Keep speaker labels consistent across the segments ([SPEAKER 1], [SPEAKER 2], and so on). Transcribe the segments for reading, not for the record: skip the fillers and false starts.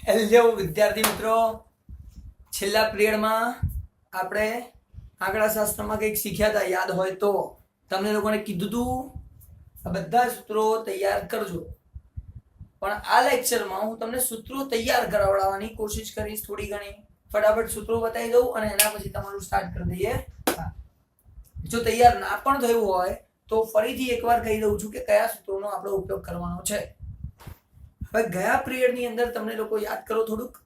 [SPEAKER 1] Hello વિદ્યાર્થી મિત્રો, છેલ્લા પિરિયડમાં આપણે આંકડાશાસ્ત્રમાં કંઈક શીખ્યા હતા. યાદ હોય તો તમને લોકોને કીધું હતું આ બધા સૂત્રો તૈયાર કરજો. પણ આ લેક્ચરમાં હું તમને સૂત્રો તૈયાર કરાવડાવવાની કોશિશ કરીશ. થોડી ઘણી ફટાફટ સૂત્રો બતાવી દઉં અને એના પછી તમારું સ્ટાર્ટ કરી દઈએ. જો તૈયાર ના પણ થયું હોય તો ફરીથી એકવાર કહી દઉં છું કે કયા સૂત્રોનો આપણે ઉપયોગ કરવાનો છે. હવે ગયા પિરિયડની અંદર તમને લોકો યાદ કરો થોડુંક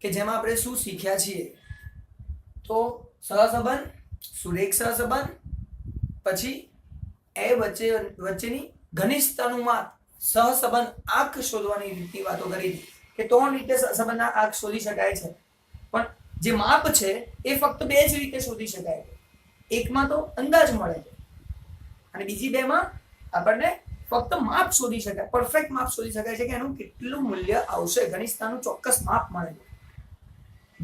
[SPEAKER 1] કે જેમાં આપણે શું શીખ્યા છીએ. તો સહસંબંધ, સુરેખ સહસંબંધ, પછી એ વચ્ચેની ઘનિષ્ઠતાનું માપ, સહસંબંધ આંક શોધવાની રીતની વાતો કરી હતી કે 3 રીતે સહસંબંધના આંક શોધી શકાય છે. પણ જે માપ છે એ ફક્ત 2 જ રીતે શોધી શકાય છે. એકમાં તો અંદાજ મળે છે અને બીજી બેમાં આપણને ફક્ત માપ શોધી શકાય, પરફેક્ટ માપ શોધી શકાય છે કે એનું કેટલું મૂલ્ય આવશે, ઘનિષ્ઠતાનું ચોક્કસ માપ મળે છે,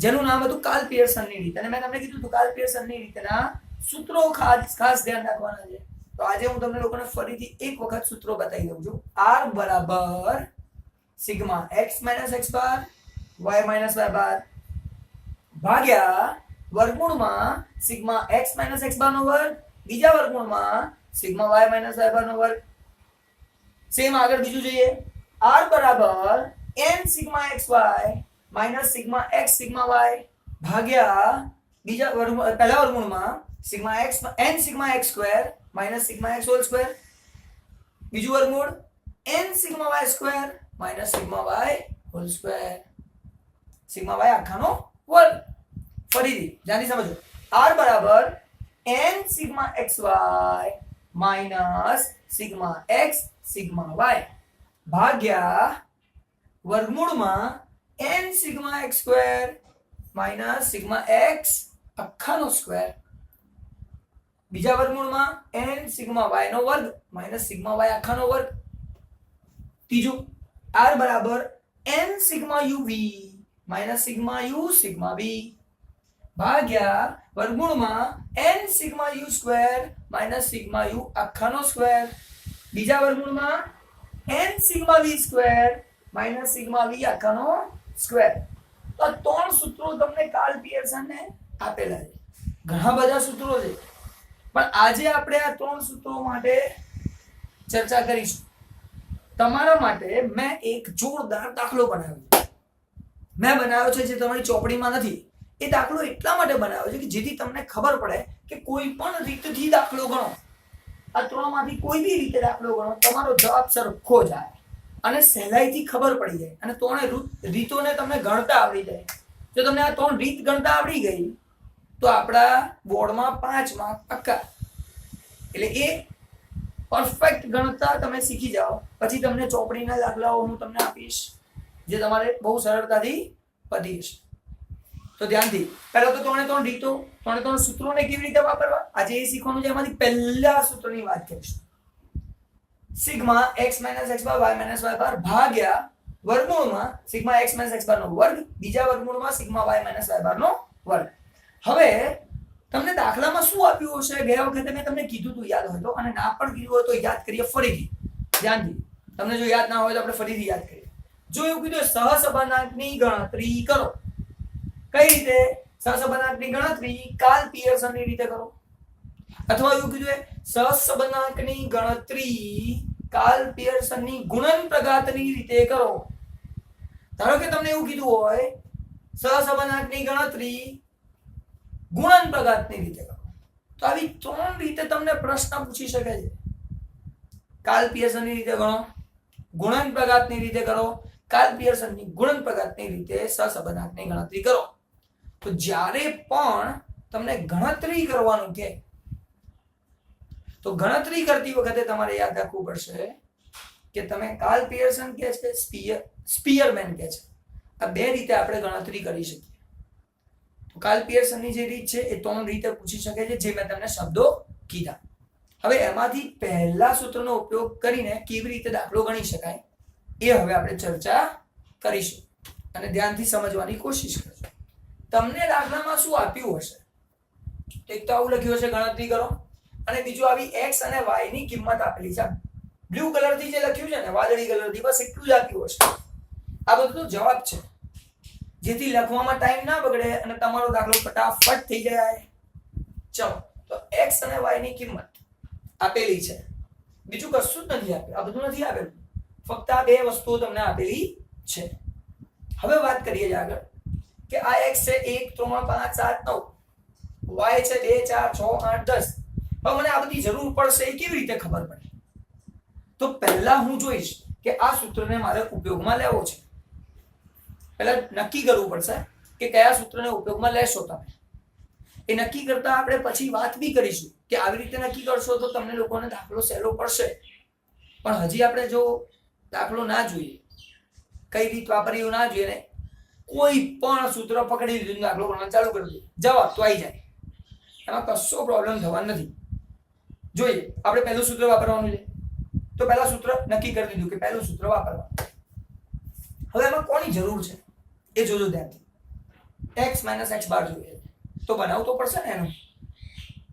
[SPEAKER 1] જેનું નામ હતું કાર્લ પિયર્સનની રીત. અને મેં તમને કીધું હતું કાર્લ પિયર્સનની રીતના સૂત્રો ખાસ ધ્યાન રાખવાના છે. તો આજે હું તમને લોકોને ફરીથી એક વખત સૂત્રો બતાવી દઉં છું. R બરાબર sigma x minus x bar y minus y bar ભાગ્યા વર્ગમૂળમાં sigma x minus x bar નો વર્ગ બીજા વર્ગમૂળમાં sigma y minus y bar નો વર્ગ. સેમ આગળ બીજું જોઈએ. R બરાબર n sigma xy minus sigma x sigma y ભાગ્યા બીજા પહેલા વર્ગમૂળમાં sigma x n sigma x square minus sigma x whole square બીજું વર્ગમૂળ n sigma y square minus sigma y whole square sigma y આખાનો વર્ગ. ફરીથી ધ્યાનથી સમજો. R બરાબર n sigma xy minus sigma x sigma y ભાગ્યા વર્ગમૂળમાં n sigma x square minus sigma x આખાનો સ્ક્વેર બીજા વર્ગમૂળમાં n સિગ્મા y નો વર્ગ માઇનસ સિગ્મા y આખાનો વર્ગ. ત્રીજું R બરાબર n sigma uv minus sigma u sigma v ભાગ્યા વર્ગમૂળમાં n sigma u square minus sigma u આખાનો સ્ક્વેર બીજા વર્ગમૂળમાં n sigma v square minus sigma v આખાનો સ્ક્વેર. તો આ 3 સૂત્રો તમને કાર્લ પિયર્સનને આપેલા છે. ઘણા બધા સૂત્રો છે પણ આજે આપણે આ 3 સૂત્રો માટે ચર્ચા કરીશું. તમારા માટે મેં એક જોરદાર દાખલો બનાવ્યો છે. મેં બનાવ્યો છે જે તમારી ચોપડીમાં નથી. એ દાખલો એટલા માટે બનાવ્યો છે કે જેથી તમને ખબર પડે કે કોઈ પણ રીતથી દાખલો ગણો, આ 3 માંથી કોઈ બી રીતે દાખલો ગણો, તમારો જવાબ સરખો જાય અને સહેલાઈથી ખબર પડી જાય. અને 3 રીતોને તમને ગણતા આવડી જાય. જો તમને આ 3 રીત ગણતા આવડી ગઈ તો આપણા બોર્ડમાં 5 માર્ક પાક્કા. એટલે એ પરફેક્ટ ગણતા તમે શીખી જાઓ પછી તમને ચોપડીના દાખલાઓ હું તમને આપીશ જે તમારે બહુ સરળતાથી પતી જશે. તો ધ્યાનથી પહેલા તો 3 રીતો, 3 સૂત્રોને કેવી રીતે વાપરવા આજે એ શીખવાનું છે. એમાંથી પહેલા સૂત્રની વાત કરીશું. Sigma x minus x bar y minus y bar ભાગ્યા વર્ગમૂળમાં sigma x minus x bar નો વર્ગ બીજા વર્ગમૂળમાં sigma y minus y bar નો વર્ગ. હવે તમને દાખલામાં શું આપ્યું હશે ગયા વખતે મેં તમને કીધું હતું યાદ હોય તો, અને ના પણ કીધું હોય તો યાદ કરીએ ફરીથી ધ્યાનથી. તમને જો યાદ ના હોય તો આપણે ફરીથી યાદ કરીએ. જો એવું કીધું સહસંબંધાંકની ગણતરી કરો. કઈ રીતે? સહસંબંધાંકની ગણતરી કાર્લ પિયર્સનની રીતે કરો. અથવા એવું કીધું સહસંબંધાંકની ગણતરી કાર્લ પિયર્સનની ગુણન પ્રઘાતની રીતે કરો. ધારો કે તમને એવું કીધું હોય સહસંબંધાંકની ગણતરી ગુણન પ્રઘાતની રીતે કરો, તો આવી 3 રીતે તમને પ્રશ્ન પૂછી શકે છે. કાર્લ પિયર્સનની રીતે ગણો, ગુણન પ્રઘાતની રીતે કરો, કાર્લ પિયર્સનની ગુણન પ્રઘાતની રીતે સહસંબંધાંકની ગણતરી કરો. તો જ્યારે પણ તમને ગણતરી કરવાનું કે તો ગણતરી કરતી વખતે તમારે યાદ રાખવું પડશે કે તમે કાર્લ પિયર્સન કે છે, સ્પીયરમેન કે છે, આ 2 રીતે આપણે ગણતરી કરી શકીએ. તો કાર્લ પિયર્સનની જે રીત છે એ 3 રીતે પૂછી શકે છે જે મેં તમને શબ્દો કીધા. હવે એમાંથી પહેલા સૂત્રનો ઉપયોગ કરીને કેવી રીતે દાખલો ગણી શકાય એ હવે આપણે ચર્ચા કરીશું અને ધ્યાનથી સમજવાની કોશિશ કરજો. તમને દાખલામાં શું આપ્યું હશે? એક તો આવું લખ્યું હશે ગણતરી કરો, અને બીજું આવી x અને y ની કિંમત આપેલી છે. બ્લુ કલરથી જે લખ્યું છે ને વાદળી કલરથી, બસ એટલું જ આપ્યું હશે. આ બધું જવાબ છે. જેથી લખવામાં ટાઈમ ના બગડે અને તમારો દાખલો ફટાફટ થઈ જાય. ચલો તો x અને y ની કિંમત આપેલી છે, બીજું કશું જ નથી આપ્યું, આ બધું નથી આપેલું, ફક્ત આ બે વસ્તુઓ તમને આપેલી છે. હવે વાત કરીએ આગળ કે આ x છે 1 3 5 7 9, y છે 2 4 6 8 10. હવે મને આ બધી જરૂર પડશે એ કેવી રીતે ખબર પડે? તો પહેલા હું જોઈશ કે આ સૂત્રને મારે ઉપયોગમાં લેવો છે. પહેલા નક્કી કરવું પડશે કે કયા સૂત્રને ઉપયોગમાં લેશો તમે. એ નક્કી કરતા આપણે પછી વાત બી કરીશું કે આવી રીતે નક્કી કરશો તો તમને લોકોને દાખલો સહેલો પડશે. પણ હજી આપણે જો દાખલો ના જોઈએ, કઈ રીત વાપરી એવું ના જોઈએ ને કોઈ પણ સૂત્ર પકડી લીધું દાખલો ગણવાનું ચાલુ કરી દે, જવાબ તો આવી જાય, એમાં કશો પ્રોબ્લેમ થવાનો નથી. જોઈએ આપણે પહેલું સૂત્ર વાપરવાનું છે, તો પહેલા સૂત્ર નક્કી કરી દીધું કે પહેલું સૂત્ર વાપરવાનું. હવે એમાં કોની જરૂર છે એ જોજો ધ્યાનથી. x - x બાર જોઈએ તો બનાવવું તો પડશે ને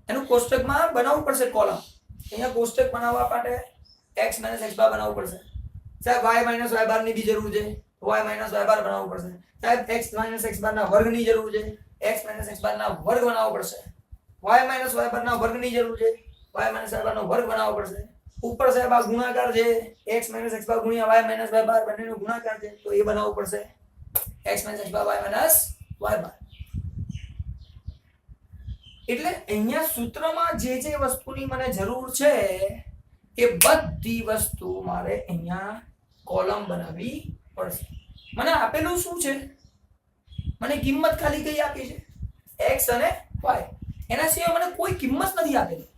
[SPEAKER 1] એનું કોષ્ટકમાં બનાવવું પડશે કોલમ. અહીંયા કોષ્ટક બનાવવા માટે x - x બાર બનાવવું પડશે. સાહેબ y - y બાર ની બી જરૂર છે, y - y બાર બનાવવું પડશે. સાહેબ x - x બાર ના વર્ગ ની જરૂર છે, x - x બાર ના વર્ગ બનાવવો પડશે. y - y બાર ના વર્ગ ની જરૂર છે, y - y બાર નો વર્ગ બનાવવો પડશે. ઉપર સાહેબ આ ગુણાકાર છે, x - x બાર ગુણ્યા y - y બાર બંનેનો ગુણાકાર છે, તો એ બનાવવું પડશે x - x bar y - y બાર. એટલે અહીંયા સૂત્રમાં જે જે વસ્તુની મને જરૂર છે એ બધી વસ્તુ મારે અહીંયા કોલમ બનાવવી પડશે. મને આપેલું શું છે? મને કિંમત ખાલી કઈ આપી છે? x અને y. એના સિવાય મને કોઈ કિંમત નથી આપેલી,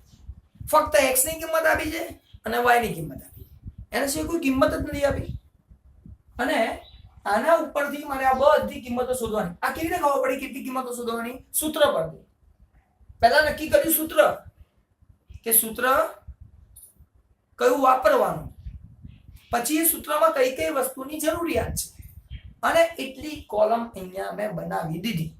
[SPEAKER 1] ફક્ત x ની કિંમત આપી છે અને y ની કિંમત આપી છે, એના સિવાય કોઈ કિંમત જ નથી આપી. અને આના ઉપરથી મારે આ બધી કિંમતો શોધવાની. આ કેવી રીતે ખબર પડી કેટલી કિંમતો શોધવાની? સૂત્ર પરથી. પહેલા નક્કી કર્યું સૂત્ર કે સૂત્ર કયું વાપરવાનું, પછી એ સૂત્રમાં કઈ કઈ વસ્તુની જરૂરિયાત છે, અને એટલી કોલમ અહીંયા મેં બનાવી દીધી.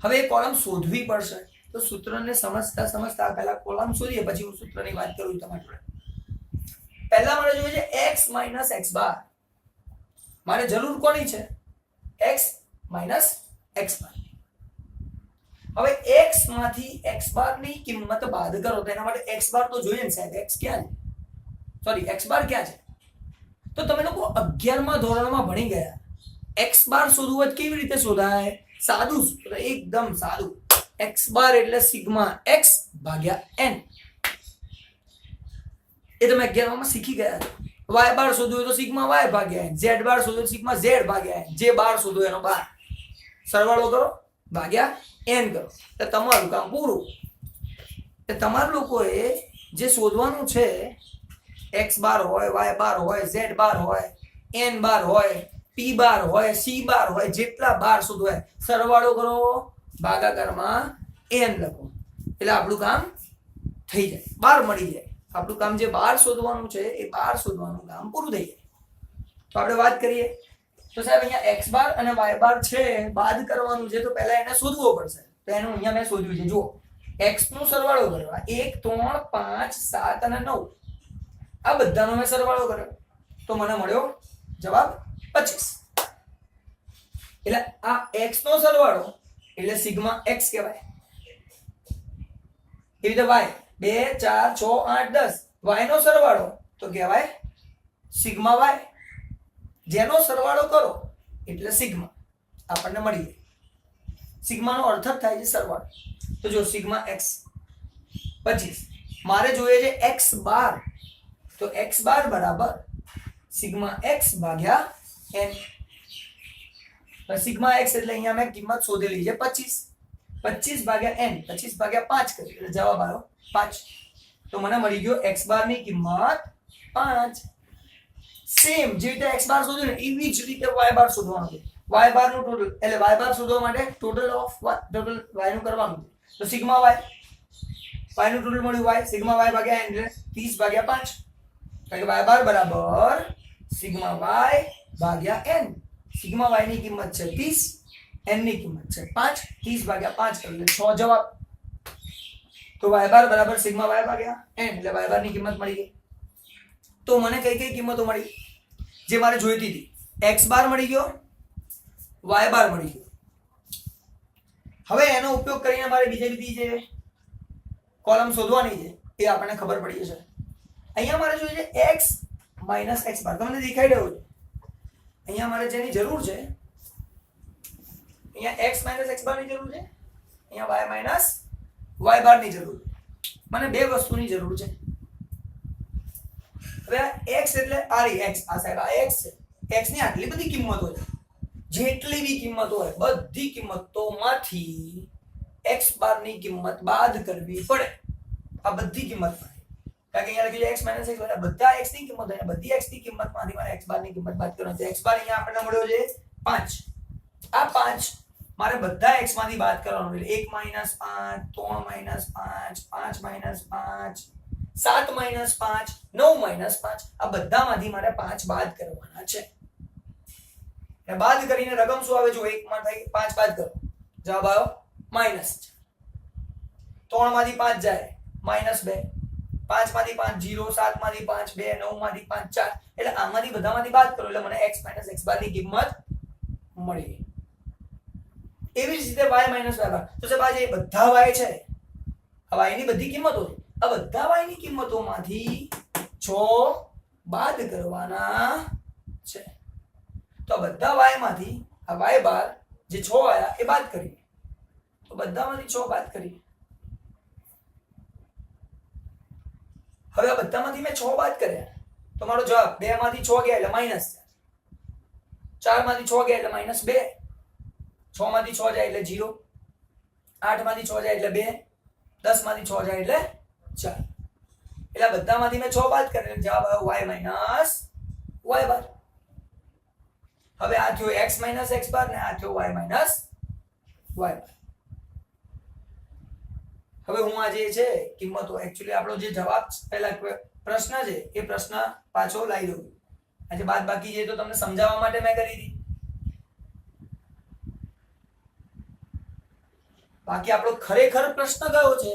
[SPEAKER 1] હવે એ કોલમ શોધવી પડશે, તો સૂત્રને સમજતા પહેલા કોલમ શોધીએ, પછી હું સૂત્રની વાત કરું તમારી જોડે. પહેલા મારે જોઈએ છે x - x બાર. મારે જરૂર કોની છે? x - x બાર. હવે x માંથી x બાર ની કિંમત બાદ કરો તો એના માટે x બાર તો જોઈએ ને સાહેબ. x ક્યાં છે? સોરી x બાર ક્યાં છે? તો તમે લોકો 11મા ધોરણમાં ભણી ગયા. x બાર શોધવું હોય કેવી રીતે શોધાય? સાદું સૂત્ર, એકદમ સાદું. x બાર એટલે સિગ્મા x ભાગ્યા n. એ તમે 11માં શીખી ગયા. y બાર શોધવું હોય તો સિગ્મા y ભાગ્યા n, z બાર શોધવું હોય તો સિગ્મા z ભાગ્યા n, જે બાર શોધવો એનો બાર સરવાળો કરો ભાગ્યા n કરો, તો તમારું કામ પૂરું. એટલે તમારા લોકોએ જે શોધવાનું છે x બાર હોય, y બાર હોય, z બાર હોય, n બાર હોય, p બાર હોય, c બાર હોય, જેટલા બાર શોધવો હોય સરવાળો કરો ભાગાકારમાં n લખો, એટલે આપણું કામ થઈ જાય, બાર મળી જાય. આપણું કામ જે બાર શોધવાનું છે એ બાર શોધવાનું કામ પૂરું થઈ જાય. તો આપણે વાત કરીએ તો સાહેબ અહીંયા x બાર અને y બાર છે, બાદ કરવાનું છે, તો પહેલા એને શોધવો પડશે. તો એનું અહીંયા મેં શોધ્યું છે. જુઓ x નો સરવાળો કર્યો, 1 3 5 7 અને 9, આ બધાનો મેં સરવાળો કર્યો તો મને મળ્યો જવાબ 25. એટલે આ x નો સરવાળો એટલે સિગ્મા x કહેવાય. એ રીતે y 2 4 6 8 10, y નો સરવાળો તો કહેવાય સિગ્મા y. જેનો સરવાળો કરો એટલે સિગ્મા આપણને મળી જાય. સિગ્મા નો અર્થ જ થાય છે સરવાળો. તો જો સિગ્મા x 25, મારે જોઈએ છે x બાર, તો x બાર બરાબર સિગ્મા x ભાગ્યા n. સિગ્મા x એટલે અહીંયા મેં કિંમત શોધેલી છે 25, 25 ભાગ્યા n, 25 ભાગ્યા 5 કરી એટલે જવાબ આવ્યો 5. તો મને મળી ગયો x બાર ની કિંમત 5. સેમ જે રીતે x બાર શોધ્યું ને એવી જ રીતે y બાર શોધવાનું છે. y બાર નું ટોટલ એટલે y બાર શોધવા માટે ટોટલ ઓફ ટોટલ y નું કરવાનું છે. તો સિગ્મા y નું ટોટલ મળ્યું y, સિગ્મા y ભાગ્યા n એટલે 30 ભાગ્યા 5, એટલે y બાર બરાબર સિગ્મા y ભાગ્યા n. સિગ્મા y ની કિંમત છે 30, n ની કિંમત છે 5, 30 ભાગ્યા 5 એટલે 6 જવાબ. તો y બાર બરાબર સિગ્મા y ભાગ્યા n એટલે y બાર ની કિંમત મળી ગઈ. તો મને કઈ કઈ કિંમતો મળી જે મારે જોઈતી હતી? x બાર મળી ગયો, વાય બાર મળી ગયો. હવે એનો ઉપયોગ કરીને મારે બીજી જે કોલમ શોધવાની છે એ આપણને ખબર પડી જશે. અહીંયા મારે જોઈએ છે x માઇનસ x બાર. તમને દેખાઈ રહ્યું છે અહીંયા મારે જેની જરૂર છે અહીંયા x માઇનસ x બાર ની જરૂર છે, અહીંયા y માઇનસ y બાર ની જરૂર છે. મને બે વસ્તુની જરૂર છે. હવે x એટલે આ x આ સાહેબ આ x છે. x ની આટલી બધી કિંમતો છે, જેટલી બી કિંમતો હોય બધી કિંમતોમાંથી x બાર ની કિંમત બાદ કરવી પડે. આ બધી કિંમત કારણ કે અહીંયા લખ્યું છે x માઇનસ x બાર, બધા x ની કિંમત હોય બધી x ની કિંમતમાંથી મારે x બાર ની કિંમત બાદ કરવાની છે. x બાર અહીંયા આપણને મળ્યો છે 5. આ 5 મારે બધા x માંથી બાદ કરવાનું એટલે 1 minus 5 3 minus 5 5 minus 5 7 minus 5 9 minus 5 આ બધામાંથી મારે 5 બાદ કરવાના છે. એ બાદ કરીને રકમ શું આવે જો 1 માં થાય 5 બાદ કરો જવાબ આવ્યો માઈનસ. 3 માંથી 5 જાય માઈનસ 2, 5 માંથી 5 0, 7 માંથી 5 2, 9 માંથી 5 4 એટલે આમાંથી બધામાંથી બાદ કરો એટલે મને x x બાર ની કિંમત મળી. એવી જ રીતે y y બાર તો સાહેબ આ જે બધા y છે આ y ની બધી કિંમતો છે, આ બધા y ની કિંમતોમાંથી 6 બાદ કરવાના છે. તો બધા y માંથી આ y બાર જે 6 આયા એ બાદ કરીએ તો બધામાંથી 6 બાદ કરીએ. હવે આ બધામાંથી મેં 6 બાદ કર્યા તો મારો જવાબ 2 માંથી 6 ગયા એટલે માઈનસ 4 માંથી 6 ગયા એટલે માઈનસ 2, 6 માંથી 6 જાય એટલે 0, 8 માંથી 6 જાય એટલે 2, 10 માંથી 6 જાય એટલે 4 એટલે બધામાંથી મેં 6 બાદ કર્યા જવાબ આવ્યો y માઈનસ y બાર. હવે આ થયો x માઈનસ x બાર ને આ થયો y માઈનસ y બાર. હવે હું આ જે છે કિંમતો એક્ચ્યુઅલી આપણો જે જવાબ પહેલા પ્રશ્ન છે એ પ્રશ્ન પાછો લાવી દઉં. આજે બાદ બાકી છે તો તમને સમજાવવા માટે મેં કરી હતી. બાકી આપણો ખરેખર પ્રશ્ન કયો છે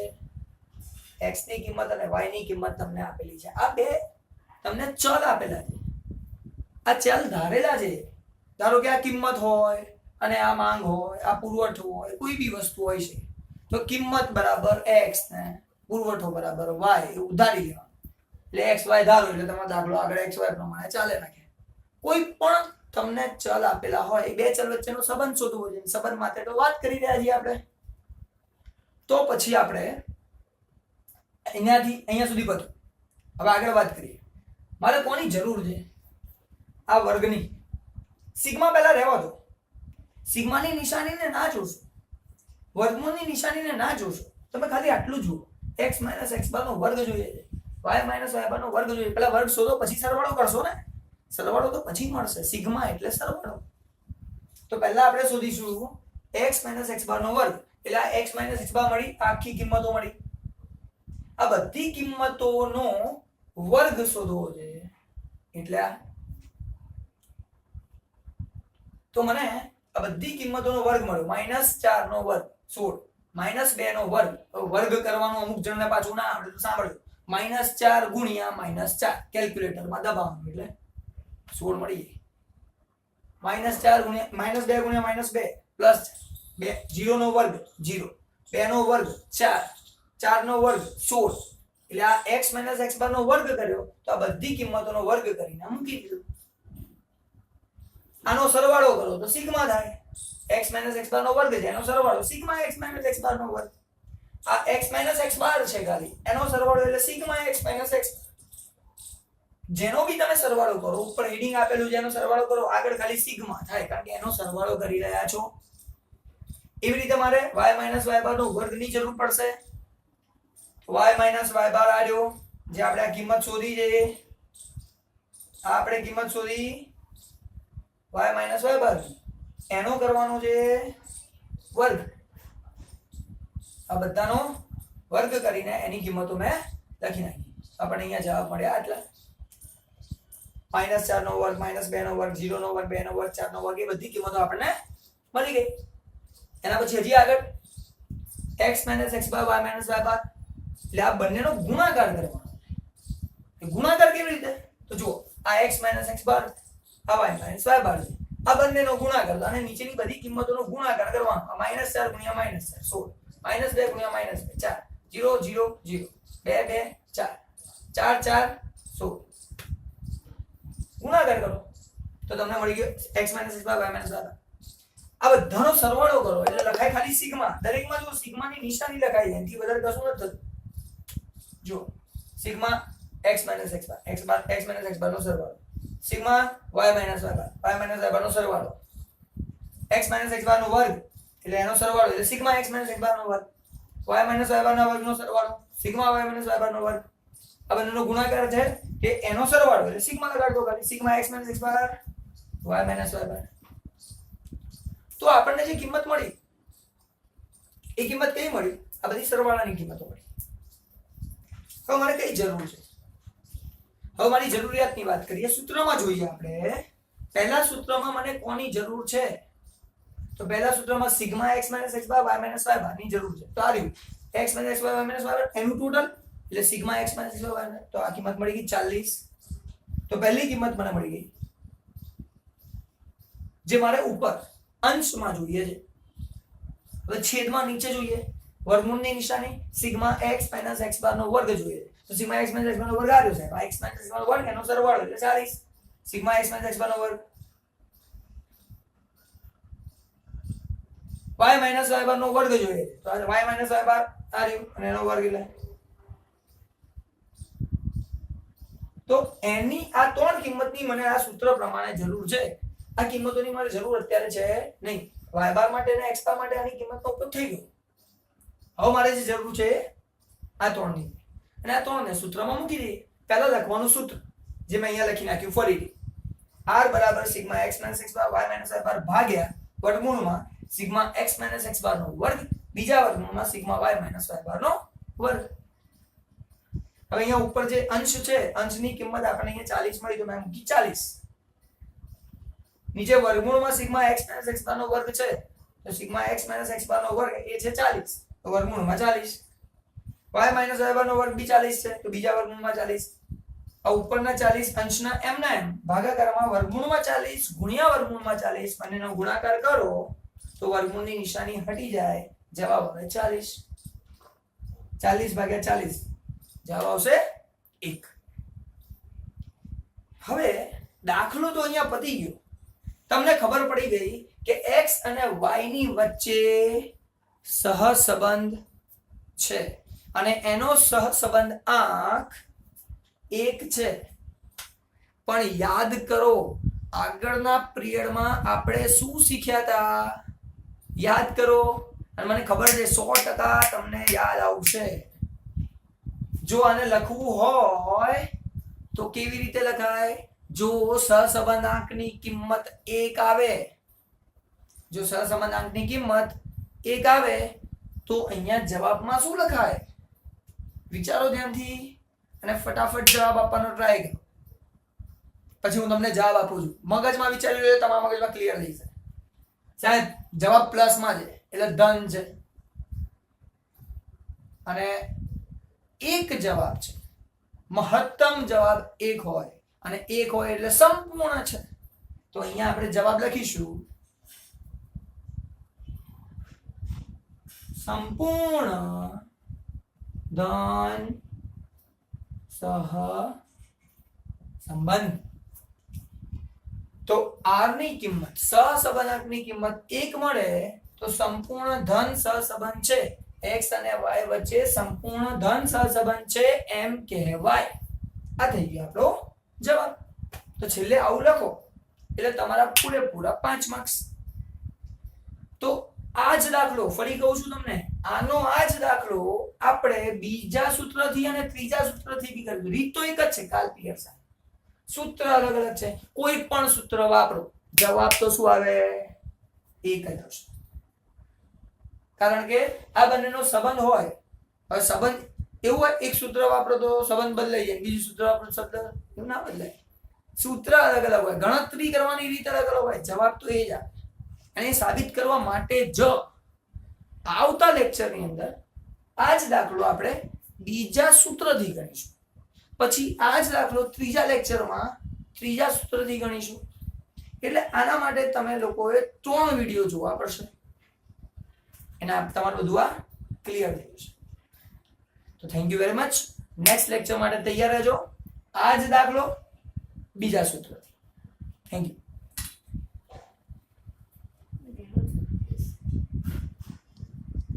[SPEAKER 1] x ની કિંમત અને y ની કિંમત તમને આપેલી છે. આ બે તમને ચલ આપેલા છે, આ ચલ ધારેલા છે. ધારો કે આ કિંમત હોય અને આ માંગ હોય, આ પુરવઠો હોય, કોઈ બી વસ્તુ હોય છે તો કિંમત બરાબર x ને પુરવઠો બરાબર y એવું ધારી લેવાનું. એટલે x y ધારો એટલે તમારો દાખલો આગળ x y પ્રમાણે ચાલે રાખે. કોઈ પણ તમને ચલ આપેલા હોય એ બે ચલ વચ્ચેનો સંબંધ શોધવો છે. સંબંધ માટે તો વાત કરી રહ્યા છીએ આપણે. તો પછી આપણે અહીંયાથી અહીંયા સુધી પહોંચ્યું. હવે આગળ વાત કરીએ. મારે કોની જરૂર છે? આ વર્ગની. સિગ્મા પહેલા રહેવા દો. સિગ્માની નિશાનીને ના જોશો, વર્ગમૂળની નિશાનીને ના જોશો, તમે ખાલી આટલું જુઓ x x બાર નો વર્ગ જોઈએ છે, y y બાર નો વર્ગ જોઈએ. પહેલા વર્ગ શોધો પછી સરવાળો કરશો ને. સરવાળો તો પછી મળશે. સિગ્મા એટલે સરવાળો. તો પહેલા આપણે શોધીશું x x બાર નો વર્ગ એટલે આ x x બાર મળી, આખી કિંમતો મળી. આ બધી કિંમતોનો વર્ગ શોધવો છે એટલે તો મને આ બધી કિંમતોનો વર્ગ મળ્યો. -4 નો વર્ગ 16, -2 નો વર્ગ. વર્ગ કરવાનું અમુક જણને પાછું ના આવડે તો સાંભળજો. -4 ગુણ્યા -4 કેલ્ક્યુલેટરમાં દબાવવાનું એટલે 16 મળી જાય. -4 ગુણ્યા -2 ગુણ્યા -2 પ્લસ 2 0 નો વર્ગ 0, 2 નો વર્ગ 4, 4 નો વર્ગ 16 એટલે આ x x બાર નો વર્ગ કર્યો તો આ બધી કિંમતોનો વર્ગ કરીને મૂકી દીધું. આનો સરવાળો કરો તો સિગ્મા થાય. x x બાર નો વર્ગ છે એનો સરવાળો સિગ્મા x x બાર નો વર્ગ. આ x x બાર છે ખાલી એનો સરવાળો એટલે સિગ્મા x x. જેનો બી તમે સરવાળો કરો ઉપર હેડિંગ આપેલું છે એનો સરવાળો કરો આગળ ખાલી સિગ્મા થાય કારણ કે એનો સરવાળો કરી રહ્યા છો. એવી રીતે મારે y y બાર નો વર્ગની જરૂર પડશે. y y બાર આવ્યો જે આપણે આ કિંમત શોધી છે. આ આપણે કિંમત શોધી y y બાર એનો કરવાનો છે વર્ગ. આ બધાનો વર્ગ કરીને એની કિંમતો મેં લખી નાખી. આપણને અહીંયા જવાબ મળ્યા આટલા. -4 નો વર્ગ, -2 નો વર્ગ, 0 નો વર્ગ, 2 નો વર્ગ, 4 નો વર્ગ એ બધી કિંમતો આપણને મળી ગઈ. એના પછી હજી આગળ x x bar y y બાર એટલે આ બંનેનો ગુણાકાર કરવાનો. ગુણાકાર કેવી રીતે? તો જુઓ આ x x બાર આ y y બાર છે. આ બંનેનો ગુણાકાર અને નીચેની બધી કિંમતોનો ગુણાકાર કરવાનો. -4 × -4 16, -2 × -2 4, 0 0 0, 2 2 4, 4 4 16. ગુણાકાર કરો તો તમને મળી ગયો x - x bar y - y બાર. આ બધાનો સરવાળો કરો એટલે લખાય ખાલી સિગ્મા. દરેકમાં જો સિગ્માની નિશાની લખાય એનાથી વધારે કશું નથી થતું. જો સિગ્મા x - x બાર, x - x બારનો સરવાળો, સિગ્મા y - y બાર, y - y બારનો સરવાળો, x - x બારનો વર્ગ એટલે એનો સરવાળો એટલે સિગ્મા x - x બારનો વર્ગ, y - y બારના વર્ગનો સરવાળો, સિગ્મા y - y બારનો વર્ગ. આ બંનેનો ગુણાકાર છે કે એનો સરવાળો એટલે સિગ્મા લગાડ દો ખાલી, sigma x - x bar, y - y બાર. તો આપણને જે કિંમત મળી એ કિંમત કઈ મળી? આ બધી સરવાળાની કિંમતો મળી. હવે મારે કઈ જરૂર છે? હવે મારી જરૂરિયાતની વાત કરીએ. સૂત્રમાં જોઈએ આપણે. પહેલા સૂત્રમાં મને કોની જરૂર છે? તો પહેલા સૂત્રમાં sigma x - x bar y - y બાર ની જરૂર છે. તો આ રહ્યું x - x bar y - y બાર એનું ટોટલ એટલે sigma x - x bar y. તો આ કિંમત મળી ગઈ 40. તો પહેલી કિંમત મને મળી ગઈ. જે મારે ઉપર અંશમાં જોઈએ છે. હવે છેદમાં નીચે જોઈએ. વર્ગમૂળની નિશાની સિગ્મા x - x બાર નો વર્ગ જોઈએ. તો સિગ્મા x - x બાર નો વર્ગ આવ્યો છે. x - x બાર નો વર્ગ એનો સરવાળો એટલે 40. સિગ્મા x - x બાર નો વર્ગ, y - y બાર નો વર્ગ જોઈએ. તો આ y - y બાર આ રહ્યું અને એનો વર્ગ એટલે તો એની આ ત્રણ કિંમતની મને આ સૂત્ર પ્રમાણે જરૂર છે. આ કિંમતોની મારે જરૂર અત્યારે છે નહીં. y બાર માટે અને x બાર માટે આની કિંમતનો ઉપયોગ થઈ ગયો. હવે મારે જે જરૂર છે આ ત્રણની, અને આ ત્રણને સૂત્રમાં મૂકી દઈએ. પહેલા લખવાનું સૂત્ર જે મેં અહીંયા લખી નાખ્યું ફરીથી. r બરાબર sigma x - x bar y - y bar ભાગ્યા વર્ગમૂળમાં સિગ્મા x - x બાર નો વર્ગ બીજા વર્ગમૂળમાં સિગ્મા y - y બાર નો વર્ગ. હવે અહીંયા ઉપર જે અંશ છે અંશની કિંમત આપણને અહીંયા 40 મળી તો મેં મૂકી 40. નીચે વર્ગમૂળમાં સિગ્મા x - x બાર નો વર્ગ છે તો સિગ્મા x - x બાર નો વર્ગ એ છે 40 તો વર્ગમૂળમાં 40. y - y બાર નો વર્ગ બી 40 છે તો બીજા વર્ગમૂળમાં 40. આ ઉપરના 40 અંશના m ના m ભાગાકારમાં વર્ગમૂળમાં 40 ગુણ્યા વર્ગમૂળમાં 40 બંનેનો ગુણાકાર કરો તો વર્ગમૂળની નિશાની હટી જાય. જવાબ આવે 40. 40 ભાગ્યા 40 જવાબ આવશે 1. હવે દાખલો તો અહીંયા પતી ગયો. તમને ખબર પડી ગઈ કે x અને y ની વચ્ચે સહસંબંધ છે અને એનો સહસંબંધ આંક 1 છે. પણ યાદ કરો આગળના પિરિયડમાં આપણે શું શીખ્યા હતા? યાદ કરો અને મને ખબર છે 100% તમને યાદ આવશે. જો આને લખવું હોય તો કેવી રીતે લખાય? જો સહસંબંધાંકની કિંમત 1 આવે, જો સહસંબંધાંકની કિંમત 1 આવે તો અહીંયા જવાબમાં શું લખાય? વિચારો ધ્યાનથી અને ફટાફટ જવાબ આપવાનો ટ્રાય કરો. પછી હું તમને જવાબ આપું છું. મગજમાં વિચારી લો, તમારા મગજમાં ક્લિયર થઈ જાય. સાહેબ જવાબ પ્લસમાં છે એટલે ધન છે અને એક જવાબ છે. મહત્તમ જવાબ 1 હોય અને 1 હોય એટલે સંપૂર્ણ છે. તો અહીંયા આપણે જવાબ લખીશું સંપૂર્ણ ધન સહસંબંધ. તો r ની કિંમત સહસંબંધાંકની કિંમત 1 મળે તો સંપૂર્ણ ધન સહસંબંધ છે. x અને y વચ્ચે સંપૂર્ણ ધન સહસંબંધ છે એમ કહેવાય. આ થઈ ગયો આપણો જવાબ. તો છેલ્લે આવું લખો એટલે તમારા પૂરેપૂરા 5 માર્ક્સ. તો આ જ દાખલો ફરી કહું છું તમને, આનો આ જ દાખલો આપણે બીજા સૂત્રથી અને ત્રીજા સૂત્રથી બી કર્યું. રીત તો એક જ છે, કાલ પિયર સાહેબ. સૂત્ર અલગ અલગ છે. કોઈ પણ સૂત્ર વાપરો જવાબ તો શું આવે? 1 જ આવશે. કારણ કે આ બંનેનો સંબંધ હોય. હવે સંબંધ એવું હોય એક સૂત્ર વાપરો તો સંબંધ બદલાઈ જાય, બીજું સૂત્ર વાપરો શબ્દ એવું ના બદલાય. સૂત્ર અલગ અલગ હોય, ગણતરી કરવાની રીત અલગ અલગ હોય, જવાબ તો એ જ આવે. અને સાબિત કરવા માટે જ આવતા લેક્ચરની અંદર આ જ દાખલો આપણે બીજા સૂત્રથી ગણીશું. પછી આ જ દાખલો ત્રીજા લેક્ચરમાં ત્રીજા સૂત્રથી ગણીશું. એટલે આના માટે તમે લોકોએ 3 વિડીયો જોવા પડશે એના તમારું બધું આ ક્લિયર થઈ જશે. તો thank you very much. Next lecture માટે તૈયાર રહેજો. આ જ દાખલો બીજા સૂત્રથી. Thank you.